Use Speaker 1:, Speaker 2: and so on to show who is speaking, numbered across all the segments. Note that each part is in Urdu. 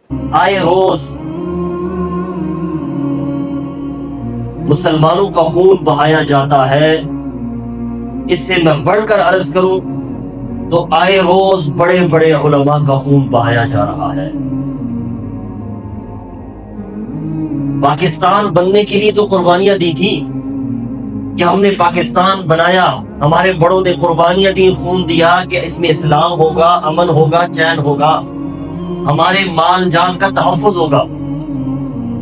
Speaker 1: آئے روز مسلمانوں کا خون بہایا جاتا ہے۔ اس سے میں بڑھ کر عرض کروں تو آئے روز بڑے بڑے علماء کا خون بہایا جا رہا ہے۔ پاکستان بننے کے لیے تو قربانیاں دی تھی، کیا ہم نے پاکستان بنایا؟ ہمارے بڑوں نے قربانیاں دی، خون دیا کہ اس میں اسلام ہوگا، امن ہوگا، چین ہوگا، ہمارے مال جان کا تحفظ ہوگا۔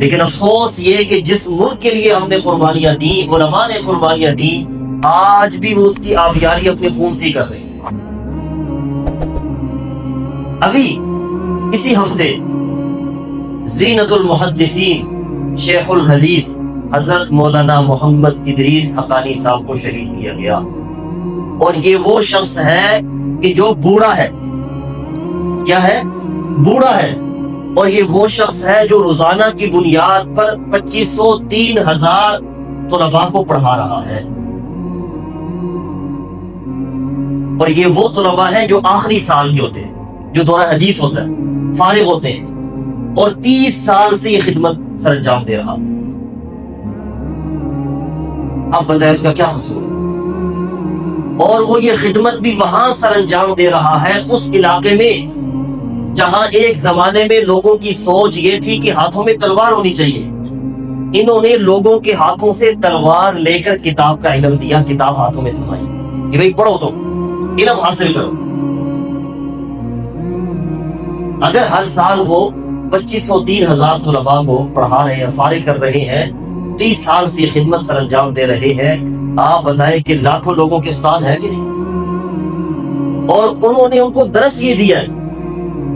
Speaker 1: لیکن افسوس یہ کہ جس ملک کے لیے ہم نے قربانیاں دی، علماء نے قربانیاں دی، آج بھی وہ اس کی آبیاری اپنے خون سے کر رہے ہیں۔ ابھی اسی ہفتے زینت المحدثین شیخ الحدیث حضرت مولانا محمد ادریس حقانی صاحب کو شہید کیا گیا، اور یہ وہ شخص ہے کہ جو بوڑھا ہے، کیا ہے؟ بوڑھا ہے، اور یہ وہ شخص ہے جو روزانہ کی بنیاد پر 2500-3000 طلباء کو پڑھا رہا ہے، اور یہ وہ طلباء ہیں جو آخری سال کے ہوتے ہیں، جو دورہ حدیث ہوتا ہے، فارغ ہوتے ہیں، اور 30 سال سے یہ خدمت سر انجام دے رہا۔ اب بتائیں اس کا کیا قصور ہے؟ اور وہ یہ خدمت بھی وہاں سر انجام دے رہا ہے، اس علاقے میں جہاں ایک زمانے میں لوگوں کی سوچ یہ تھی کہ ہاتھوں میں تلوار ہونی چاہیے۔ انہوں نے لوگوں کے ہاتھوں سے تلوار لے کر کتاب کا علم دیا، کتاب ہاتھوں میں تھمائی کہ بھئی پڑھو، تو علم حاصل کرو۔ اگر ہر سال وہ 2500-3000 طلباء کو پڑھا رہے ہیں، فارغ کر رہے ہیں، 30 سال سے خدمت سر انجام دے رہے ہیں، آپ بتائیں کہ لاکھوں لوگوں کے استاد ہیں کہ نہیں؟ اور انہوں نے ان کو درس یہ دیا ہے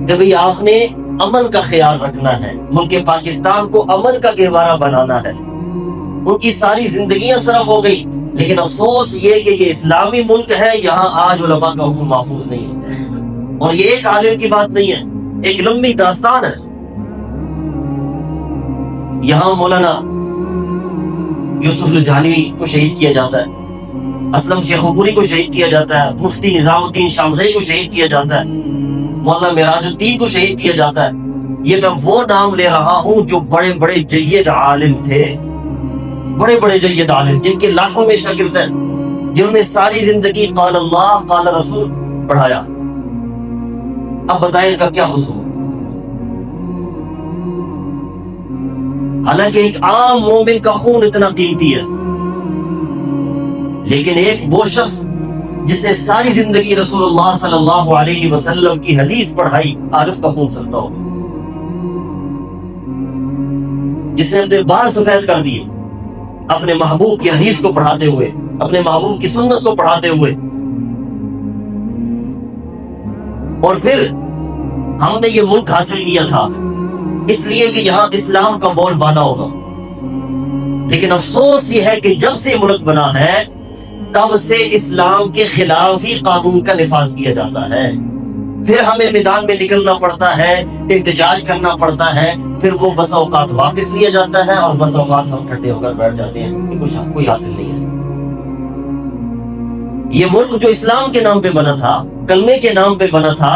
Speaker 1: کہ بھئی آپ نے امن کا خیال رکھنا ہے، ملک پاکستان کو امن کا گہوارہ بنانا ہے۔ ان کی ساری زندگیاں صرف ہو گئی، لیکن افسوس یہ کہ یہ اسلامی ملک ہے، یہاں آج علماء کا حکم محفوظ نہیں ہے۔ اور یہ ایک عالم کی بات نہیں ہے، ایک لمبی داستان ہے۔ یہاں مولانا یوسف الجھانوی کو شہید کیا جاتا ہے، اسلم شیخ پوری کو شہید کیا جاتا ہے، مفتی نظام الدین شامزئی کو شہید کیا جاتا ہے، مولانا معراج الدین کو شہید کیا جاتا ہے۔ یہ میں وہ نام لے رہا ہوں جو بڑے بڑے جید عالم تھے، بڑے بڑے جید عالم جن کے لاکھوں میں شاگرد ہیں، جنہوں نے ساری زندگی قال اللہ قال رسول پڑھایا۔ اب بتائیں ان کا کیا قصور؟ حالانکہ ایک عام مومن کا خون اتنا قیمتی ہے، لیکن ایک وہ شخص جس نے ساری زندگی رسول اللہ صلی اللہ علیہ وسلم کی حدیث پڑھائی، آج اس کا خون سستا ہو، جس نے اپنے بال سفید کر دیے اپنے محبوب کی حدیث کو پڑھاتے ہوئے، اپنے محبوب کی سنت کو پڑھاتے ہوئے۔ اور پھر ہم نے یہ ملک حاصل کیا تھا اس لیے کہ یہاں اسلام کا بول بالا ہوگا، لیکن افسوس یہ ہے کہ جب سے ملک بنا ہے تب سے اسلام کے خلاف ہی قانون کا نفاذ کیا جاتا ہے۔ پھر ہمیں میدان میں نکلنا پڑتا ہے، احتجاج کرنا پڑتا ہے، پھر وہ بس اوقات واپس لیا جاتا ہے، اور بس اوقات ہم ٹھنڈے ہو کر بیٹھ جاتے ہیں کہ کچھ کوئی حاصل نہیں ہے۔ یہ ملک جو اسلام کے نام پہ بنا تھا، کلمے کے نام پہ بنا تھا،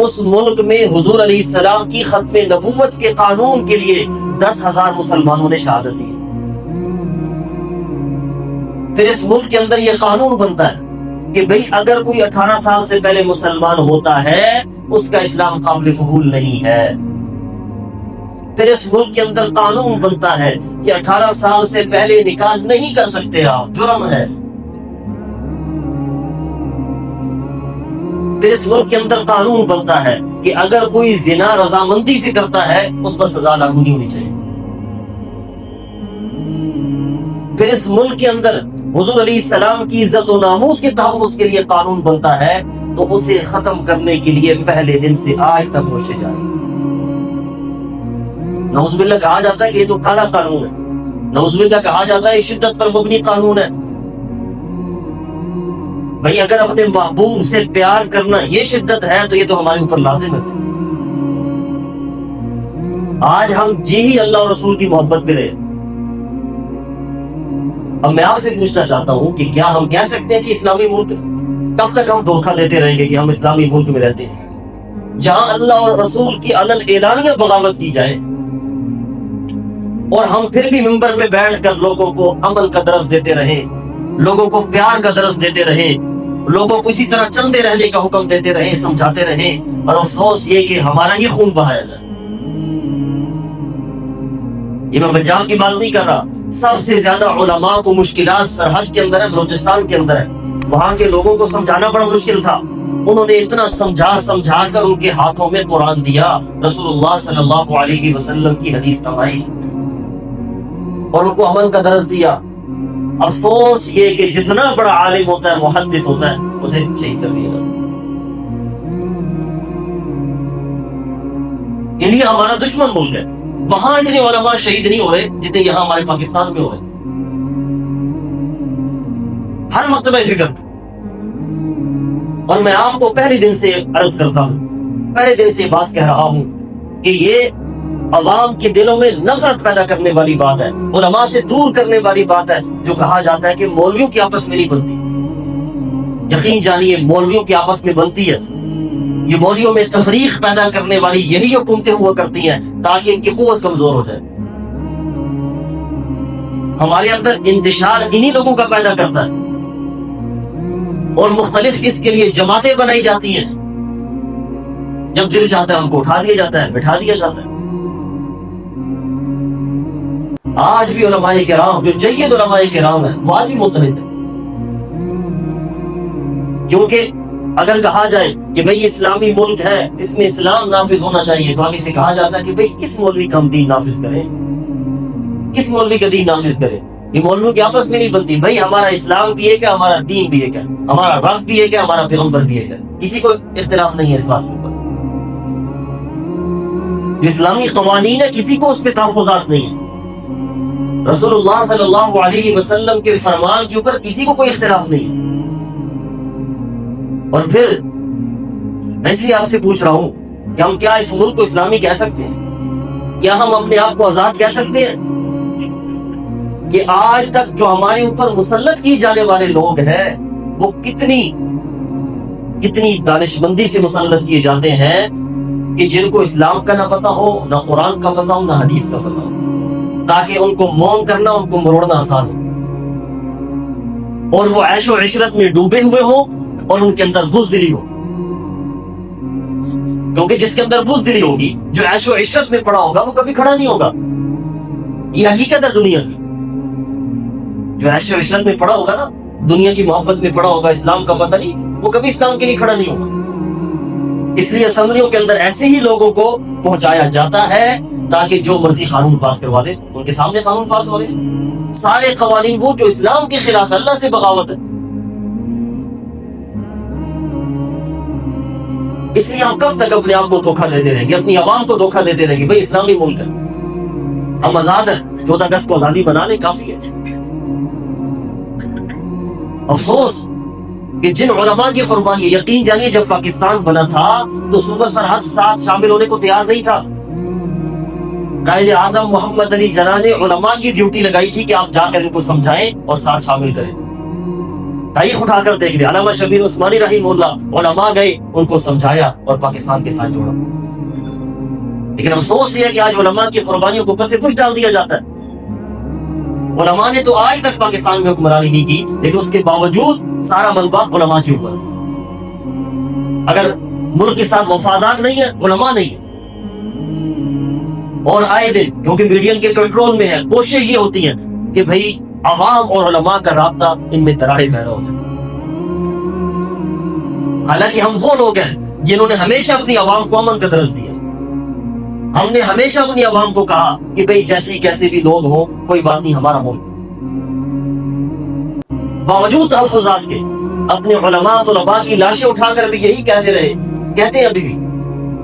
Speaker 1: اس ملک میں حضور علیہ السلام کی ختم نبوت کے قانون کے لیے 10,000 مسلمانوں نے شہادت دی۔ پھر اس ملک کے اندر یہ قانون بنتا ہے کہ بھئی اگر کوئی 18 سال سے پہلے مسلمان ہوتا ہے اس کا اسلام قابل قبول نہیں ہے۔ پھر اس ملک کے اندر قانون بنتا ہے کہ 18 سال سے پہلے نکاح نہیں کر سکتے آپ، جرم ہے۔ پھر اس ملک کے اندر قانون بنتا ہے کہ اگر کوئی زنا رضامندی سے کرتا ہے اس پر سزا لاگو نہیں ہونی چاہیے۔ پھر اس ملک کے اندر حضور علیہ السلام کی عزت و ناموس کے تحفظ کے لیے قانون بنتا ہے، تو اسے ختم کرنے کے لیے پہلے دن سے آج تک کوشش جاری۔ نعوذ باللہ کہا جاتا ہے کہ یہ تو کالا قانون ہے، نعوذ باللہ کہا جاتا ہے یہ شدت پر مبنی قانون ہے۔ بھئی اگر اپنے محبوب سے پیار کرنا یہ شدت ہے تو یہ تو ہمارے اوپر لازم ہے۔ آج ہم جی ہی اللہ اور رسول کی محبت پہ رہے۔ اب میں آپ سے پوچھنا چاہتا ہوں کہ کیا ہم کہہ سکتے ہیں کہ اسلامی ملک، کب تک ہم دھوکہ دیتے رہیں گے کہ ہم اسلامی ملک میں رہتے ہیں؟ جہاں اللہ اور رسول کی علن اعلانیہ بغاوت کی جائے، اور ہم پھر بھی ممبر پہ بیٹھ کر لوگوں کو عمل کا درس دیتے رہیں، لوگوں کو پیار کا درس دیتے رہیں، لوگوں کو اسی طرح چلتے رہنے کا حکم دیتے رہیں، سمجھاتے رہیں، اور افسوس یہ کہ ہمارا ہی خون بہایا جائے۔ یہ میں پنجاب کی بات نہیں کر رہا، سب سے زیادہ علماء کو مشکلات سرحد کے اندر ہے، بلوچستان کے اندر ہے۔ وہاں کے لوگوں کو سمجھانا بڑا مشکل تھا، انہوں نے اتنا سمجھا کر ان کے ہاتھوں میں قرآن دیا، رسول اللہ صلی اللہ علیہ وسلم کی حدیث تمائی، اور ان کو عمل کا درس دیا۔ افسوس یہ کہ جتنا بڑا عالم ہوتا ہے، محدث ہوتا ہے، اسے شہید کر دیا۔ انڈیا ہمارا دشمن ملک ہے، وہاں اتنے علماء شہید نہیں ہو رہے جتنے یہاں ہمارے پاکستان میں ہو رہے۔ ہر مکتبہ فکر، اور میں آپ کو پہلے دن سے عرض کرتا ہوں، پہلے دن سے بات کہہ رہا ہوں کہ یہ عوام کے دلوں میں نفرت پیدا کرنے والی بات ہے، علماء سے دور کرنے والی بات ہے۔ جو کہا جاتا ہے کہ مولویوں کی آپس میں نہیں بنتی، یقین جانیے مولویوں کی آپس میں بنتی ہے۔ یہ مولویوں میں تفریق پیدا کرنے والی یہی حکومتیں ہوا کرتی ہیں تاکہ ان کی قوت کمزور ہو جائے۔ ہمارے اندر انتشار انہی لوگوں کا پیدا کرتا ہے، اور مختلف اس کے لیے جماعتیں بنائی جاتی ہیں، جب دل چاہتا ہے ان کو اٹھا دیا جاتا ہے، بٹھا دیا جاتا ہے۔ آج بھی علماء کرام جو جید علماء کرام ہیں وہ آج بھی متحد ہیں، کیونکہ اگر کہا جائے کہ بھئی اسلامی ملک ہے، اس میں اسلام نافذ ہونا چاہیے، تو آگے سے کہا جاتا ہے کہ بھئی کس مولوی کا ہم دین نافذ کریں، کس مولوی کا دین نافذ کریں؟ یہ مولویوں کی آپس میں نہیں بنتی۔ بھئی ہمارا اسلام بھی ایک ہے، ہمارا دین بھی ایک ہے، ہمارا رب بھی ایک ہے، ہمارا پیغمبر بھی ایک ہے، کسی کو اختلاف نہیں ہے اس بات کے اوپر۔ جو اسلامی قوانین ہے کسی کو اس پہ تحفظات نہیں ہے، رسول اللہ صلی اللہ علیہ وسلم کے فرمان کے اوپر کسی کو کوئی اختلاف نہیں ہے۔ اور پھر میں اس لیے آپ سے پوچھ رہا ہوں کہ ہم کیا اس ملک کو اسلامی کہہ سکتے ہیں؟ کیا ہم اپنے آپ کو آزاد کہہ سکتے ہیں؟ کہ آج تک جو ہمارے اوپر مسلط کی جانے والے لوگ ہیں وہ کتنی دانش مندی سے مسلط کیے جاتے ہیں کہ جن کو اسلام کا نہ پتہ ہو، نہ قرآن کا پتہ ہو، نہ حدیث کا پتہ ہو، تاکہ ان کو موم کرنا، ان کو مروڑنا آسان ہو، اور وہ عیش و عشرت میں ڈوبے ہوئے ہوں اور ان کے اندر بزدلی ہو۔ کیونکہ جس کے اندر بزدلی ہوگی، جو عیش و عشرت میں پڑا ہوگا، وہ کبھی کھڑا نہیں ہوگا۔ یہ حقیقت ہے دنیا کی۔ جو عیش و عشرت میں پڑا ہوگا نا، دنیا کی محبت میں پڑا ہوگا، اسلام کا پتہ نہیں، وہ کبھی اسلام کے لیے کھڑا نہیں ہوگا۔ اس لیے اسمبلیوں کے اندر ایسے ہی لوگوں کو پہنچایا جاتا ہے تاکہ جو مرضی قانون پاس کروا دے، ان کے سامنے قانون پاس ہو رہے سارے قوانین وہ جو اسلام کے خلاف ہے، اللہ سے بغاوت ہے۔ اس لیے ہم کب تک اپنے آپ کو دھوکہ دیتے رہیں گے، اپنی عوام کو دھوکہ دیتے رہیں گے؟ بھئی اسلامی ملک ہے، ہم آزاد ہیں، 14 اگست کو آزادی بنا لیں، کافی ہے۔ افسوس کہ جن علماء کی قربانی، یقین جانیے جب پاکستان بنا تھا تو صوبہ سرحد ساتھ شامل ہونے کو تیار نہیں تھا۔ قائد اعظم محمد علی جناح نے علماء کی ڈیوٹی لگائی تھی کہ آپ جا کر ان کو سمجھائیں اور ساتھ شامل کریں۔ تاریخ اٹھا کر دیکھ لیں، علامہ شبیر عثمانی رحمہ اللہ، علماء گئے، ان کو سمجھایا اور پاکستان کے ساتھ جوڑا۔ لیکن افسوس یہ ہے کہ آج علماء کی قربانیوں کو اوپر سے کچھ ڈال دیا جاتا ہے۔ علماء نے تو آج تک پاکستان میں حکمرانی نہیں کی، لیکن اس کے باوجود سارا ملبہ علماء کے اوپر۔ اگر ملک کے ساتھ مفادات نہیں ہے، علماء نہیں ہے۔ اور آئے دن کیونکہ میڈیا کے کنٹرول میں ہے، کوشش یہ ہوتی ہے کہ بھئی عوام اور علماء کا رابطہ ان میں دراڑیں پیدا ہو جائے۔ حالانکہ ہم وہ لوگ ہیں جنہوں نے ہمیشہ اپنی عوام کو امن کا درس دیا۔ ہم نے ہمیشہ اپنی عوام کو کہا کہ بھئی جیسے کیسے بھی لوگ ہوں، کوئی بات نہیں، ہمارا ملک۔ باوجود تحفظات کے اپنے علماء طلباء کی لاشیں اٹھا کر بھی یہی کہتے رہے، کہتے ہیں ابھی بھی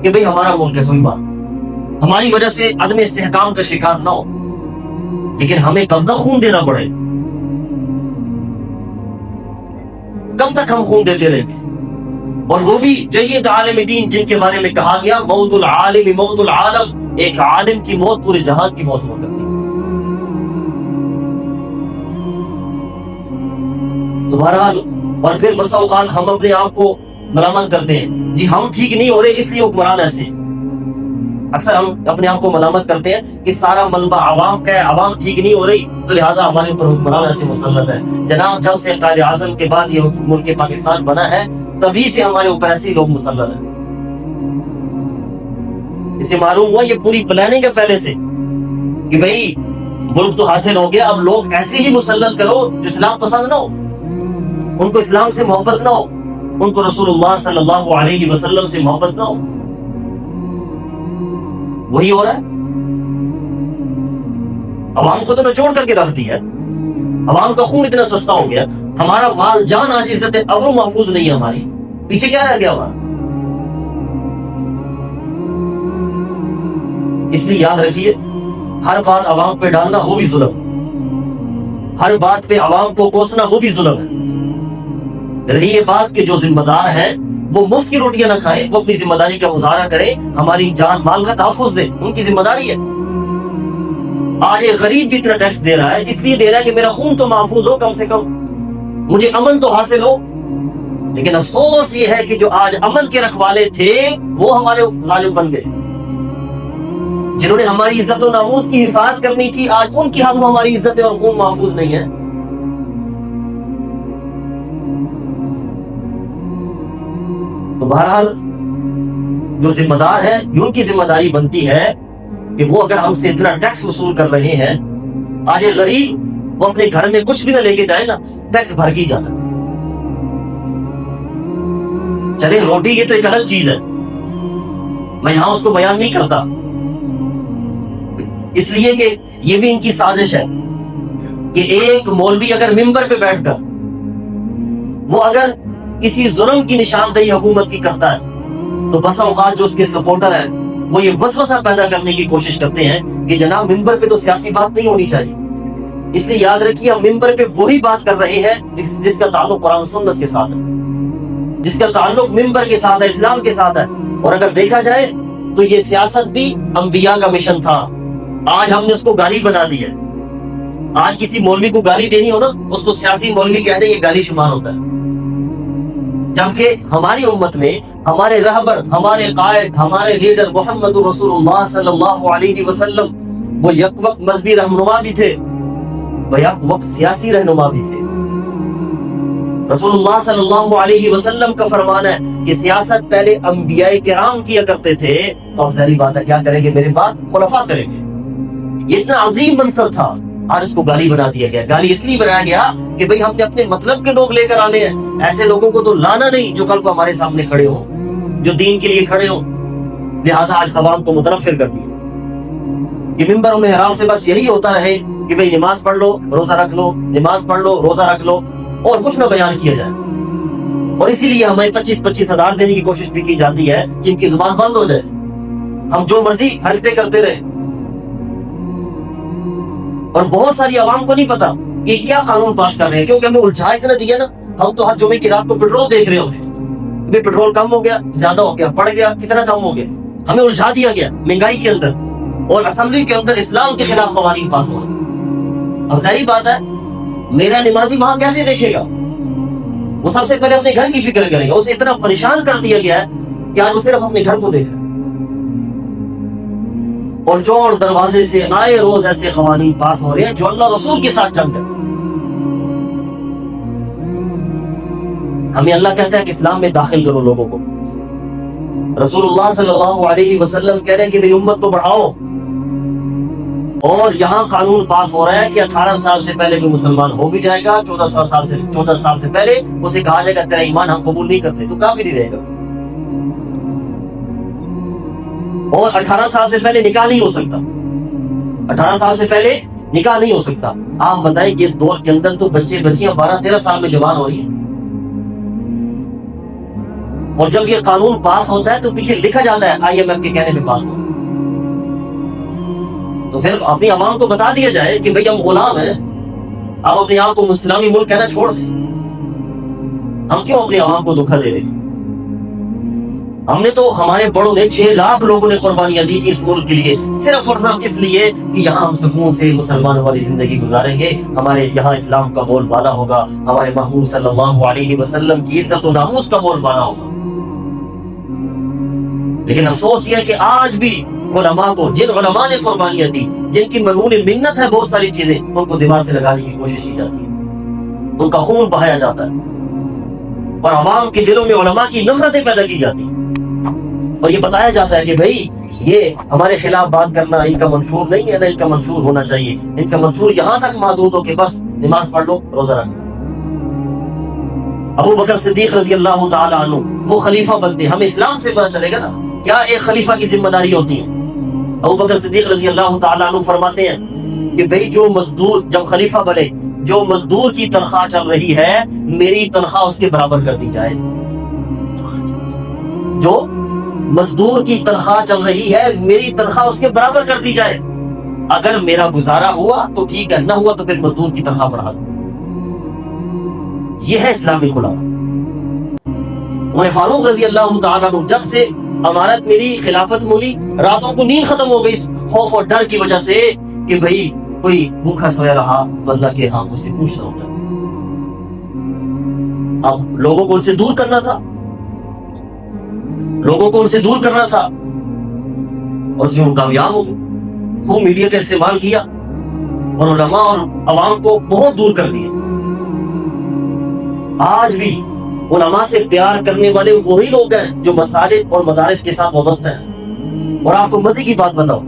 Speaker 1: کہ بھئی ہمارا ملک ہے، کوئی بات، ہماری وجہ سے عدم استحکام کا شکار نہ ہو۔ لیکن ہمیں کب تک خون دینا پڑے؟ کب تک ہم خون دیتے رہیں گے؟ اور وہ بھی جید عالم دین جن کے بارے میں کہا گیا موت العالم موت العالم، ایک عالم کی موت پورے جہان کی موت ہو کرتی ہے۔ تو بہرحال، اور پھر بسا اوقات ہم اپنے آپ کو ملامت کرتے ہیں جی ہم ٹھیک نہیں ہو رہے اس لیے حکمران ایسے. اکثر ہم اپنے آپ کو ملامت کرتے ہیں کہ سارا ملبہ عوام کا ہے, عوام ٹھیک نہیں ہو رہی تو لہٰذا ہمارے اوپر حکمران ایسے مسلط ہے. جناب جب سے قائد اعظم کے بعد یہ ملک پاکستان بنا ہے تبھی سے ہمارے اوپر ایسے لوگ مسلط ہیں. اسے معلوم ہوا یہ پوری پلاننگ ہے پہلے سے کہ بھئی ملک تو حاصل ہو گیا, اب لوگ ایسے ہی مسلط کرو جو اسلام پسند نہ ہو, ان کو اسلام سے محبت نہ ہو, ان کو رسول اللہ صلی اللہ علیہ وسلم سے محبت نہ ہو. وہی ہو رہا ہے. عوام کو تو نچوڑ کر کے رکھ دیا, عوام کا خون اتنا سستا ہو گیا, ہمارا مال جان آج عزت ابرو محفوظ نہیں ہے ہماری, پیچھے کیا رہ گیا ہمارا. اس لیے یاد رکھیے ہر بات عوام پہ ڈالنا وہ بھی ظلم, ہر بات پہ عوام کو کوسنا وہ بھی ظلم ہے. رہی یہ بات کہ جو ذمہ دار ہیں وہ مفت کی روٹیاں نہ کھائیں, وہ اپنی ذمہ داری کا مظاہرہ کریں, ہماری جان مال کا تحفظ دیں, ان کی ذمہ داری ہے. آج ایک غریب بھی اتنا ٹیکس دے رہا ہے اس لیے دے رہا ہے کہ میرا خون تو محفوظ ہو, کم سے کم مجھے امن تو حاصل ہو. لیکن افسوس یہ ہے کہ جو آج امن کے رکھوالے تھے وہ ہمارے ظالم بن گئے. جنہوں نے ہماری عزت و ناموس کی حفاظت کرنی تھی آج ان کے ہاتھوں ہماری عزت اور خون محفوظ نہیں ہے. تو بہرحال جو ذمہ دار ہے ان کی ذمہ داری بنتی ہے کہ وہ اگر ہم سے اتنا ٹیکس وصول کر رہے ہیں, آج ایک غریب وہ اپنے گھر میں کچھ بھی نہ لے کے جائے نا ٹیکس بھر کے جاتا. چلے روٹی یہ تو ایک الگ چیز ہے, میں یہاں اس کو بیان نہیں کرتا, اس لیے کہ یہ بھی ان کی سازش ہے کہ ایک مولوی اگر ممبر پہ بیٹھ کر وہ اگر کسی ظلم کی نشاندہی حکومت کی کرتا ہے تو بسا اوقات جو اس کے سپورٹر ہیں وہ یہ وسوسہ پیدا کرنے کی کوشش کرتے ہیں کہ جناب ممبر پہ تو سیاسی بات نہیں ہونی چاہیے. اس لیے یاد رکھیے ہم ممبر پہ وہی بات کر رہے ہیں جس کا تعلق قرآن و سنت کے ساتھ ہے, جس کا تعلق ممبر کے ساتھ ہے, اسلام کے ساتھ ہے. اور اگر دیکھا جائے تو یہ سیاست بھی انبیاء کا مشن تھا, آج ہم نے اس کو گالی بنا دی ہے. آج کسی مولوی کو گالی دینی ہو نا اس کو سیاسی مولوی کہہ دیں یہ گالی شمار ہوتا ہے. جبکہ ہماری امت میں ہمارے رہبر, ہمارے قائد, ہمارے لیڈر محمد رسول اللہ صلی اللہ علیہ وسلم وہ یک وقت مذہبی رہنما بھی تھے, وہ یک وقت سیاسی رہنما بھی تھے. رسول اللہ صلی اللہ علیہ وسلم کا فرمان ہے کہ سیاست پہلے انبیاء کرام کیا کرتے تھے, تو اب ظاہری بات ہے کیا کریں گے, میرے بعد خلفاء کریں گے. یہ اتنا عظیم منصب تھا, آج اس کو گالی بنا دیا گیا. گالی اس لیے بنایا گیا کہ بھئی ہم نے اپنے مطلب کے لوگ لے کر آنے ہیں, ایسے لوگوں کو تو لانا نہیں جو کل کو ہمارے سامنے کھڑے ہوں, جو دین کے لیے کھڑے ہوں. لہٰذا آج عوام کو متنفر کر دیا کہ ممبر میں محراب سے بس یہی ہوتا رہے کہ بھئی نماز پڑھ لو روزہ رکھ لو, نماز پڑھ لو روزہ رکھ لو, اور کچھ نہ بیان کیا جائے. اور اسی لیے ہمیں 25-25 ہزار دینے کی کوشش بھی کی جاتی ہے کہ ان کی زبان بند ہو جائے, ہم جو مرضی حرکتیں کرتے رہے. اور بہت ساری عوام کو نہیں پتا کہ کیا قانون پاس کر رہے ہیں, کیونکہ ہمیں الجھا اتنا دیا نا. ہم تو ہر جمعے کی رات کو پیٹرول دیکھ رہے ہوتے ہیں, پیٹرول کم ہو گیا, زیادہ ہو گیا, بڑھ گیا, کتنا کم ہو گیا, ہمیں الجھا دیا گیا مہنگائی کے اندر, اور اسمبلی کے اندر اسلام کے خلاف قوانین پاس ہو. اب ظاہری بات ہے میرا نمازی وہاں کیسے دیکھے گا, وہ سب سے پہلے اپنے گھر کی فکر کرے گا. اسے اتنا پریشان کر دیا گیا ہے کہ آج وہ صرف اپنے گھر کو دیکھ رہا ہے, اور چور دروازے سے آئے روز ایسے قوانین پاس ہو رہے ہیں جو اللہ رسول کے ساتھ جنگ ہے. ہمیں اللہ کہتا ہے کہ اسلام میں داخل کرو لوگوں کو. رسول اللہ صلی اللہ علیہ وسلم کہہ رہے ہیں کہ میری امت کو بڑھاؤ, اور یہاں قانون پاس ہو رہا ہے کہ 18 سال سے پہلے کوئی مسلمان ہو بھی جائے گا, 14 سال سے پہلے اسے کہا جائے گا تیرا ایمان ہم قبول نہیں کرتے, تو کافر ہی رہے گا. اور 18 سال سے پہلے نکاح نہیں ہو سکتا, 18 سال سے پہلے نکاح نہیں ہو سکتا. آپ بتائیں کہ اس دور کے اندر تو بچے بچیاں 12-13 سال میں جوان ہو رہی ہیں, اور جب یہ قانون پاس ہوتا ہے تو پیچھے لکھا جاتا ہے IMF کے کہنے پہ پاس ہو. تو پھر اپنی عوام کو بتا دیا جائے کہ بھئی ہم غلام ہیں, آپ اپنے آپ کو اسلامی ملک کہنا چھوڑ دیں. ہم کیوں اپنی عوام کو دھوکہ دے رہے ہیں؟ ہم نے تو ہمارے بڑوں نے 6 لاکھ لوگوں نے قربانیاں دی تھی اس ملک کے لیے، صرف اور صرف اس لیے کہ یہاں ہم سکون سے مسلمانوں والی زندگی گزاریں گے، ہمارے یہاں اسلام کا بول بالا ہوگا، ہمارے محبوب صلی اللہ علیہ وسلم کی عزت و ناموس کا بول بالا ہوگا۔ لیکن افسوس یہ ہے کہ آج بھی علماء کو، جن علماء نے قربانیاں دی، جن کی مضمون منت ہے بہت ساری چیزیں، ان کو دیوار سے لگانے کی کوشش کی جاتی ہے، ان کا خون بہایا جاتا ہے، اور عوام کے دلوں میں علماء کی نفرتیں پیدا کی جاتی ہیں، اور یہ بتایا جاتا ہے کہ بھائی یہ ہمارے خلاف بات کرنا ان کا منشور نہیں ہے، نہ ان کا منشور ہونا چاہیے، ان کا منشور یہاں تک محدود ہو کہ بس نماز پڑھ لو، روزہ رکھ لو۔ ابو بکر صدیق رضی اللہ تعالی عنہ وہ خلیفہ بنتے، ہمیں اسلام سے پتہ چلے گا نا کیا ایک خلیفہ کی ذمہ داری ہوتی ہے۔ ابو بکر صدیق رضی اللہ تعالی عنہ فرماتے ہیں کہ بھئی جو مزدور، جب خلیفہ بنے، جو مزدور کی تنخواہ چل رہی ہے میری تنخواہ اس کے برابر کر دی جائے، جو مزدور کی تنخواہ چل رہی ہے میری تنخواہ اس کے برابر کر دی جائے، اگر میرا گزارا ہوا تو ٹھیک ہے، نہ ہوا تو پھر مزدور کی تنخواہ بڑھا دو۔ یہ ہے اسلامی خلافت۔ عمر فاروق رضی اللہ تعالیٰ عنہ جب سے امارت میری، خلافت مولی، راتوں کو نیند ختم ہو گئی اس خوف اور ڈر کی وجہ سے کہ بھئی کوئی بھوکا سویا رہا تو اللہ کے ہاں مجھ سے پوچھنا ہوتا۔ اب لوگوں کو ان سے دور کرنا تھا، لوگوں کو ان سے دور کرنا تھا، اور اس میں وہ کامیاب ہو گئے، خوب میڈیا کا استعمال کیا اور علماء اور عوام کو بہت دور کر دیا۔ آج بھی علماء سے پیار کرنے والے وہی لوگ ہیں جو مساجد اور مدارس کے ساتھ وابستہ ہیں۔ اور آپ کو مزے کی بات بتاؤ،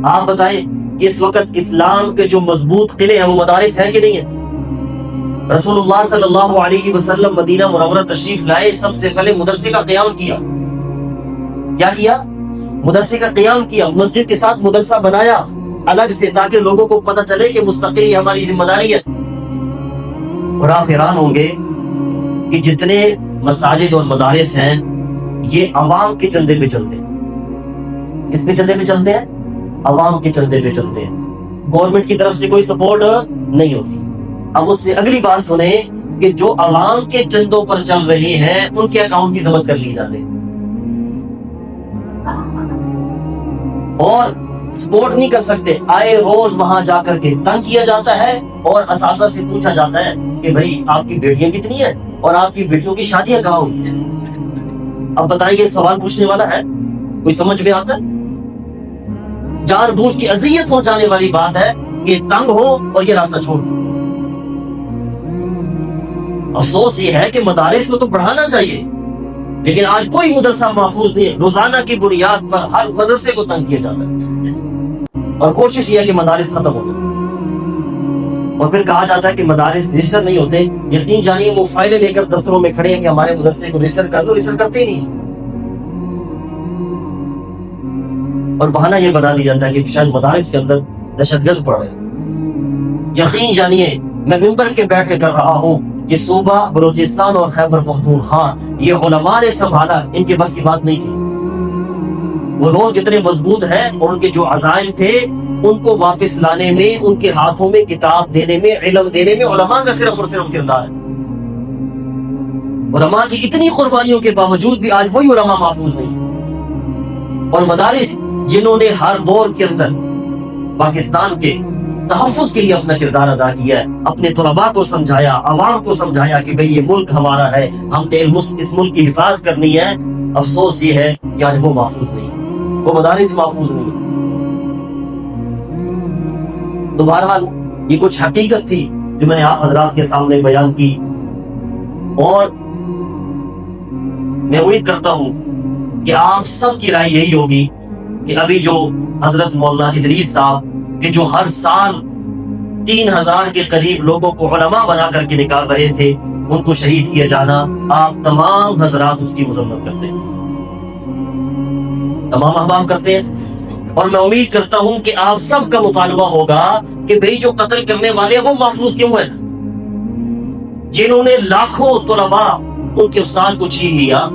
Speaker 1: آپ بتائیں کہ اس وقت اسلام کے جو مضبوط قلعے ہیں وہ مدارس ہیں کہ نہیں ہیں؟ رسول اللہ صلی اللہ علیہ وسلم مدینہ منورہ تشریف لائے، سب سے پہلے مدرسے کا قیام کیا۔ کیا کیا؟ مدرسے کا قیام کیا، مسجد کے ساتھ مدرسہ بنایا الگ سے، تاکہ لوگوں کو پتہ چلے کہ مستقل یہ ہماری ذمہ داری ہے۔ اور آپ حیران ہوں گے کہ جتنے مساجد اور مدارس ہیں یہ عوام کے چندے پہ چلتے ہیں۔ کس پہ چندے پہ چلتے ہیں؟ عوام کے چندے پہ چلتے ہیں، گورنمنٹ کی طرف سے کوئی سپورٹ نہیں ہوتی۔ اب اس سے اگلی بات سنیں کہ جو عوام کے چندوں پر چل رہے ہیں ان کے اکاؤنٹ کی ضبط کر لی جاتے ہیں، اور سپورٹ نہیں کر سکتے، آئے روز وہاں جا کر کے تنگ کیا جاتا ہے، اور اساتذہ سے پوچھا جاتا ہے کہ بھئی آپ کی بیٹیاں کتنی ہیں اور آپ کی بیٹیوں کی شادیاں کہاں ہوئی ہیں۔ اب بتائیے سوال پوچھنے والا ہے کوئی سمجھ میں آتا ہے؟ جان بوجھ کی اذیت پہنچانے والی بات ہے کہ تنگ ہو اور یہ راستہ چھوڑ۔ افسوس یہ ہے کہ مدارس میں تو پڑھانا چاہیے، لیکن آج کوئی مدرسہ محفوظ نہیں ہے، روزانہ کی بنیاد پر ہر مدرسے کو تنگ کیا جاتا ہے، اور کوشش یہ ہے کہ مدارس ختم ہو جائے۔ اور پھر کہا جاتا ہے کہ مدارس رجسٹر نہیں ہوتے، یقین جانیے وہ فائلیں لے کر دفتروں میں کھڑے ہیں کہ ہمارے مدرسے کو رجسٹر کر دو، رجسٹر کرتے ہی نہیں، اور بہانہ یہ بنا دیا جاتا ہے کہ شاید مدارس کے اندر دہشت گرد پڑ رہے ہیں۔ یقین جانیے میں ممبر کے بیٹھ کے کر رہا ہوں کہ صوبہ بلوچستان اور خیبر پختونخوا یہ علماء نے سنبھالا، ان کے بس کی بات نہیں تھی۔ وہ لوگ جتنے مضبوط ہیں اور ان کے جو عزائم تھے ان کو واپس لانے میں، ان کے ہاتھوں میں کتاب دینے میں، علم دینے میں علماء کا صرف اور صرف کردار ہے۔ علماء کی اتنی قربانیوں کے باوجود بھی آج وہی علماء محفوظ نہیں، اور مدارس جنہوں نے ہر دور کے اندر پاکستان کے تحفظ کے لیے اپنا کردار ادا کیا ہے، اپنے طلباء کو سمجھایا، عوام کو سمجھایا کہ بھئی یہ ملک ہمارا ہے، ہم نے اس ملک کی حفاظت کرنی ہے، افسوس یہ ہے کہ آج وہ محفوظ نہیں، وہ مدارس محفوظ نہیں۔ تو بہرحال یہ کچھ حقیقت تھی جو میں نے آپ حضرات کے سامنے بیان کی، اور میں امید کرتا ہوں کہ آپ سب کی رائے یہی ہوگی کہ ابھی جو حضرت مولانا ادریس صاحب کہ جو ہر سال 3000 کے قریب لوگوں کو علماء بنا کر کے نکال رہے تھے، ان کو شہید کیا جانا، آپ تمام حضرات اس کی مذمت کرتے ہیں، تمام احباب کرتے ہیں، اور میں امید کرتا ہوں کہ آپ سب کا مطالبہ ہوگا کہ بھئی جو قتل کرنے والے ہیں وہ محفوظ کیوں ہیں؟ جنہوں نے لاکھوں طلباء ان کے استاد کو چھین لیا،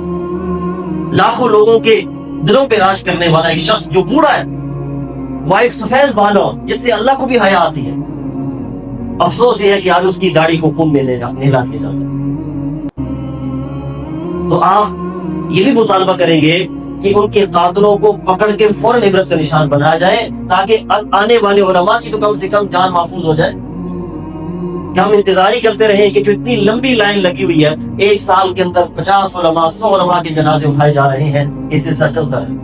Speaker 1: لاکھوں لوگوں کے دلوں پہ راج کرنے والا ایک شخص جو بوڑھا ہے، وائٹ سفید بالوں، جس سے اللہ کو بھی حیا آتی ہے، افسوس یہ ہے کہ آج اس کی داڑھی کو خون میں نہلا دیا جاتا ہے۔ تو آپ یہ بھی مطالبہ کریں گے کہ ان کے قاتلوں کو پکڑ کے فوراً عبرت کا نشان بنایا جائے تاکہ آنے والے علماء کی تو کم سے کم جان محفوظ ہو جائے. کہ ہم انتظار ہی کرتے رہیں کہ جو اتنی لمبی لائن لگی ہوئی ہے، ایک سال کے اندر 50 علماء 100 علماء کے جنازے اٹھائے جا رہے ہیں، یہ سلسلہ چلتا ہے.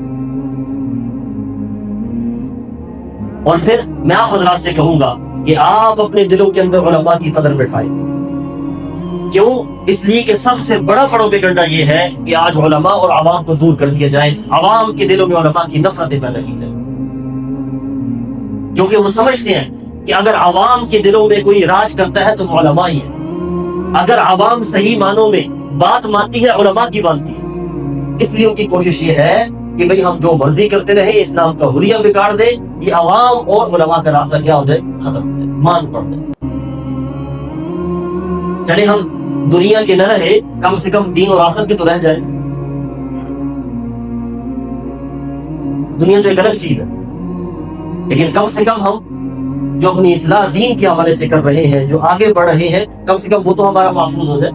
Speaker 1: اور پھر میں آپ حضرات سے کہوں گا کہ آپ اپنے دلوں کے اندر علماء کی قدر بٹھائیں. کیوں؟ اس لیے کہ سب سے بڑا پروپیگنڈا یہ ہے کہ آج علماء اور عوام کو دور کر دیا جائے، عوام کے دلوں میں علماء کی نفرتیں پیدا کی جائیں. کیونکہ وہ سمجھتے ہیں کہ اگر عوام کے دلوں میں کوئی راج کرتا ہے تو وہ علماء ہی ہے. اگر عوام صحیح معنوں میں بات مانتی ہے، علماء کی مانتی ہے. اس لیے ان کی کوشش یہ ہے کہ بھئی ہم جو مرضی کرتے رہیں، اسلام کا حلیہ بگاڑ دیں، یہ عوام اور علماء کا رابطہ کیا ہو جائے؟ ختم ہو جائے، مان پڑ جائے. چلے ہم دنیا کے نہ رہے، کم سے کم دین اور آخرت کے تو رہ جائیں. دنیا تو ایک الگ چیز ہے، لیکن کم سے کم ہم جو اپنی اصلاح دین کے حوالے سے کر رہے ہیں، جو آگے بڑھ رہے ہیں، کم سے کم وہ تو ہمارا محفوظ ہو جائے.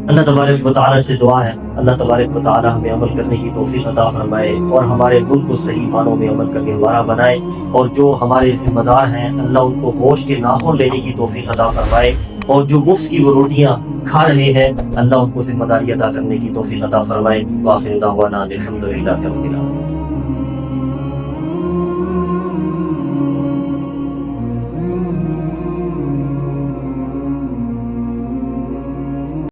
Speaker 1: اللہ تبارک و تعالیٰ سے دعا ہے، اللہ تبارک و تعالیٰ ہمیں عمل کرنے کی توفیق عطا فرمائے اور ہمارے ملک کو صحیح معنوں میں عمل کا گہوارہ بنائے. اور جو ہمارے ذمہ دار ہیں، اللہ ان کو گوشت کے ناخن لینے کی توفیق عطا فرمائے. اور جو مفت کی وہ روٹیاں کھا رہے ہیں، اللہ ان کو ذمہ داری ادا کرنے کی توفیق عطا فرمائے. وآخر دعوانا الحمدللہ رب العالمین.